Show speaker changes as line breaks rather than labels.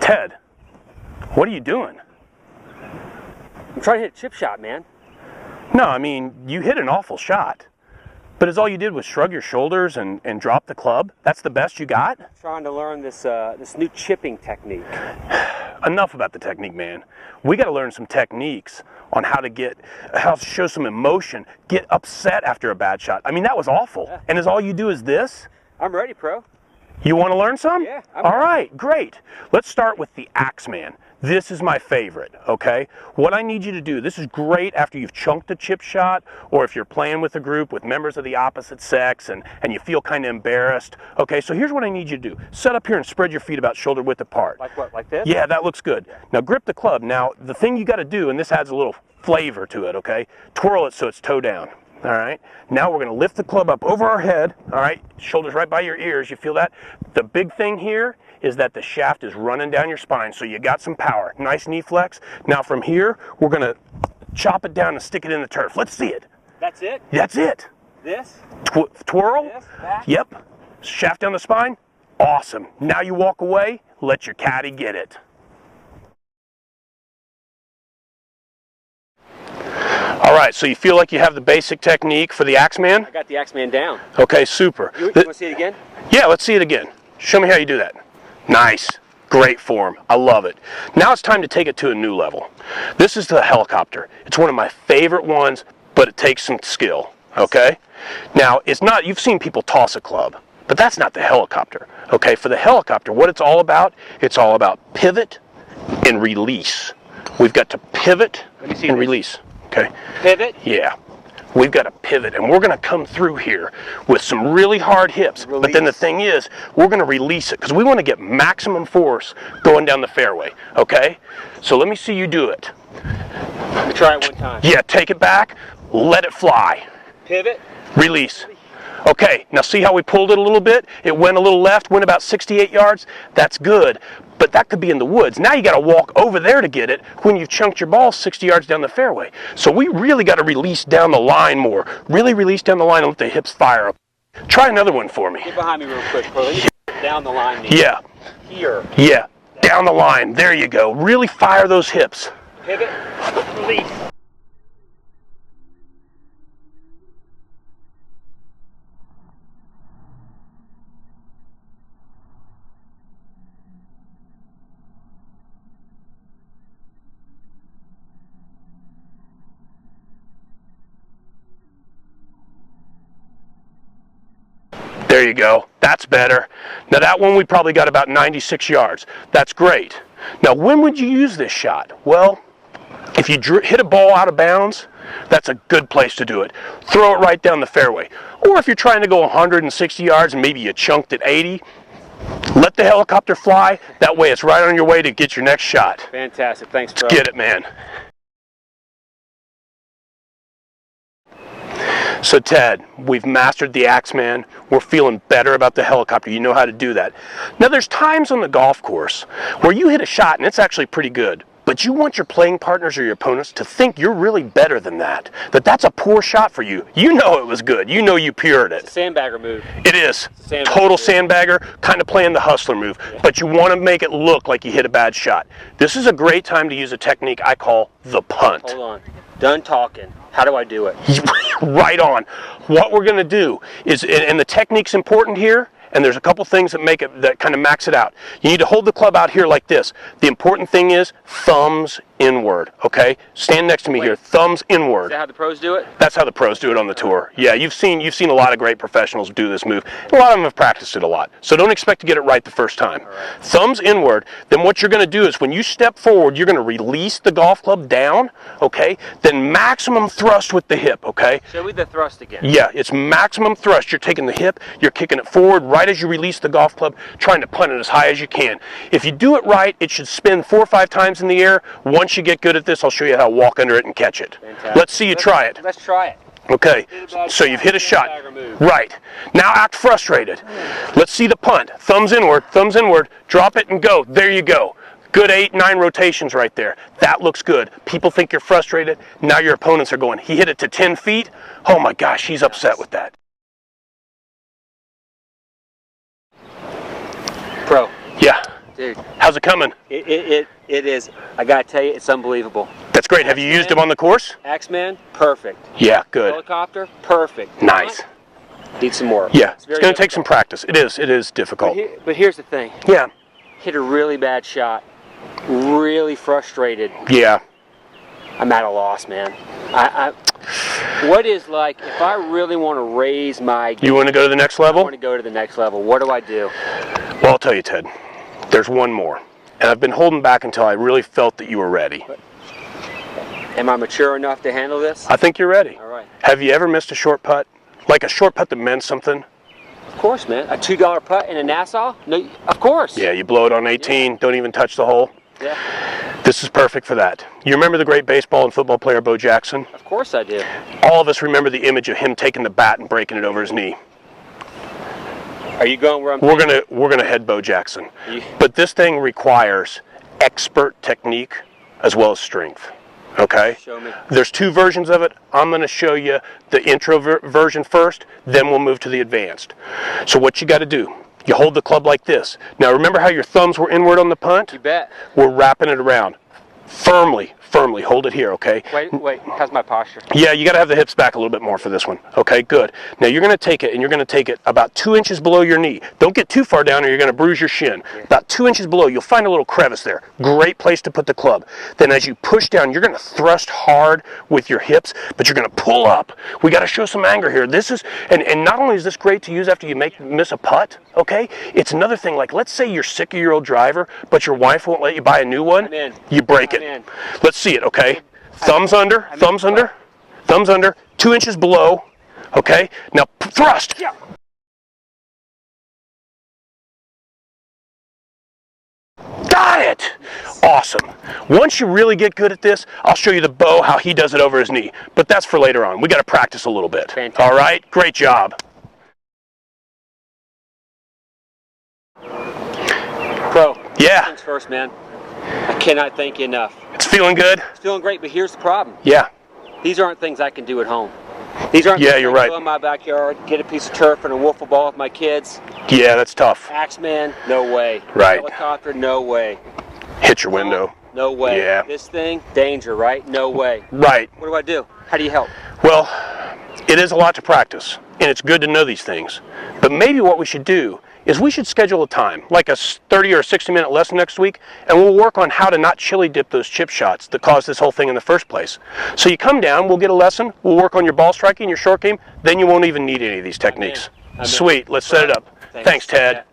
Ted, what are you doing?
I'm trying to hit a chip shot, man.
No, I mean, you hit an awful shot. But as all you did was shrug your shoulders and drop the club? That's the best you got?
Trying to learn this new chipping technique.
Enough about the technique, man. We got to learn some techniques on how to show some emotion, get upset after a bad shot. I mean, that was awful.
Yeah.
And as all you do is this?
I'm ready, pro.
You want to learn some?
Yeah.
All right, great. Let's start with the axeman. This is my favorite, okay? What I need you to do, this is great after you've chunked a chip shot, or if you're playing with a group with members of the opposite sex and you feel kind of embarrassed. Okay, so here's what I need you to do. Set up here and spread your feet about shoulder width apart.
Like what, like this?
Yeah, that looks good.
Yeah.
Now grip the club. Now, the thing you got to do, and this adds a little flavor to it, okay? Twirl it so it's toe down. All right, now we're going to lift the club up over our head. All right, shoulders right by your ears. You feel that? The big thing here is that the shaft is running down your spine, so you got some power. Nice knee flex. Now from here, we're going to chop it down and stick it in the turf. Let's see it.
That's it?
That's it.
This?
Twirl.
This? Back?
Yep. Shaft down the spine. Awesome. Now you walk away. Let your caddy get it. All right, so you feel like you have the basic technique for the axeman?
I got the axeman down.
Okay, super.
You want to see it again?
Yeah, let's see it again. Show me how you do that. Nice. Great form. I love it. Now it's time to take it to a new level. This is the helicopter. It's one of my favorite ones, but it takes some skill, okay? Now, it's not, you've seen people toss a club, but that's not the helicopter, okay? For the helicopter, what it's all about pivot and release. We've got to pivot and release. Okay.
Pivot?
Yeah. We've got to pivot, and we're going to come through here with some really hard hips.
Release.
But then the thing is, we're going to release it because we want to get maximum force going down the fairway. Okay? So let me see you do it.
Let me try it one time.
Yeah, take it back, let it fly.
Pivot.
Release. Okay, now see how we pulled it a little bit? It went a little left, went about 68 yards. That's good, but that could be in the woods. Now you got to walk over there to get it when you've chunked your ball 60 yards down the fairway. So we really got to release down the line more. Really release down the line and let the hips fire up. Try another one for me.
Get behind me real quick, pro. Let me get down the line.
Yeah.
Here.
Yeah, down the line. There you go. Really fire those hips.
Pivot. Release.
There you go. That's better. Now that one we probably got about 96 yards. That's great. Now when would you use this shot? Well, if you hit a ball out of bounds, that's a good place to do it. Throw it right down the fairway. Or if you're trying to go 160 yards and maybe you chunked at 80, let the helicopter fly. That way it's right on your way to get your next shot.
Fantastic. Thanks, pro.
Get it, man. So Ted, we've mastered the axeman. We're feeling better about the helicopter. You know how to do that. Now there's times on the golf course where you hit a shot and it's actually pretty good, but you want your playing partners or your opponents to think you're really better than that. That that's a poor shot for you. You know it was good. You know you pured it.
It's a sandbagger move.
It is.
Sandbagger
Total
move.
sandbagger, kind of playing the hustler move. Yeah. But you want to make it look like you hit a bad shot. This is a great time to use a technique I call the punt.
Hold on. Done talking. How do I do it?
Right on. What we're going to do is, and the technique's important here, and there's a couple things that make it, that kind of max it out. You need to hold the club out here like this. The important thing is thumbs inward, okay? Stand next to me here, thumbs inward.
Is that how the pros do it?
That's how the pros do it on the tour. Yeah, you've seen a lot of great professionals do this move. A lot of them have practiced it a lot. So don't expect to get it right the first time.
All right.
Thumbs inward. Then what you're going to do is when you step forward, you're going to release the golf club down, okay? Then maximum thrust with the hip, okay?
Show me the thrust again.
Yeah, it's maximum thrust. You're taking the hip, you're kicking it forward right as you release the golf club, trying to punt it as high as you can. If you do it right, it should spin 4 or 5 times in the air. Once you get good at this, I'll show you how to walk under it and catch it.
Fantastic.
Let's see you try it.
Let's try it.
Okay, so you've hit a shot. Right. Now act frustrated. Let's see the punt. Thumbs inward, drop it and go. There you go. Good 8, 9 rotations right there. That looks good. People think you're frustrated. Now your opponents are going, he hit it to 10 feet. Oh my gosh, he's upset with that.
Pro.
Yeah.
Dude.
How's it coming?
It is. I gotta tell you, it's unbelievable.
That's great. Have you used them on the course?
Axeman, perfect.
Yeah, good.
Helicopter, perfect.
Nice.
Need some more.
Yeah, it's going to take some practice. It is difficult.
But here's the thing.
Yeah.
Hit a really bad shot. Really frustrated.
Yeah.
I'm at a loss, man. What is like if I really want to raise my game?
You want to go to the next level?
I want to go to the next level. What do I do?
Well, I'll tell you, Ted. There's one more. And I've been holding back until I really felt that you were ready.
Am I mature enough to handle this?
I think you're ready.
All right.
Have you ever missed a short putt? Like a short putt that meant something?
Of course, man. A $2 putt in a Nassau? No, of course.
Yeah, you blow it on 18, don't even touch the hole.
Yeah.
This is perfect for that. You remember the great baseball and football player Bo Jackson?
Of course I do.
All of us remember the image of him taking the bat and breaking it over his knee.
Are you going where I'm
We're gonna head Bo Jackson. But this thing requires expert technique as well as strength. Okay?
Show me.
There's two versions of it. I'm going to show you the intro version first, then we'll move to the advanced. So what you got to do, you hold the club like this. Now remember how your thumbs were inward on the punt?
You bet.
We're wrapping it around. Firmly hold it here, okay?
Wait, how's my posture?
Yeah, you got to have the hips back a little bit more for this one. Okay, good. Now you're going to take it and you're going to take it about 2 inches below your knee. Don't get too far down or you're going to bruise your shin.
Yeah.
About 2 inches below, you'll find a little crevice there. Great place to put the club. Then as you push down, you're going to thrust hard with your hips, but you're going to pull up. We got to show some anger here. This is, and not only is this great to use after you miss a putt, okay? It's another thing, like let's say you're sick of your old driver, but your wife won't let you buy a new one.
I'm in.
You break
I'm
it.
in.
Let's see it, okay? Thumbs under, thumbs under, thumbs under, 2 inches below, okay? Now thrust.
Yeah.
Got it! Awesome. Once you really get good at this, I'll show you the Bo, how he does it over his knee. But that's for later on. We got to practice a little bit.
Fantastic.
All right? Great job.
Pro.
Yeah.
Things first, man. I cannot thank you enough.
It's feeling good?
It's feeling great, but here's the problem.
Yeah.
These aren't things I can do at home. These aren't
Yeah,
things
you're
I can
right.
do in my backyard, get a piece of turf and a wiffle ball with my kids.
Yeah, that's tough.
Axeman, no way.
Right.
Helicopter, no way.
Hit your window.
No way.
Yeah.
This thing, danger, right? No way.
Right.
What do I do? How do you help?
Well, it is a lot to practice, and it's good to know these things. But maybe what we should do is we should schedule a time, like a 30 or 60-minute lesson next week, and we'll work on how to not chili dip those chip shots that caused this whole thing in the first place. So you come down, we'll get a lesson, we'll work on your ball striking, your short game, then you won't even need any of these techniques.
I'm in.
Sweet, let's set it up. Thanks, Ted.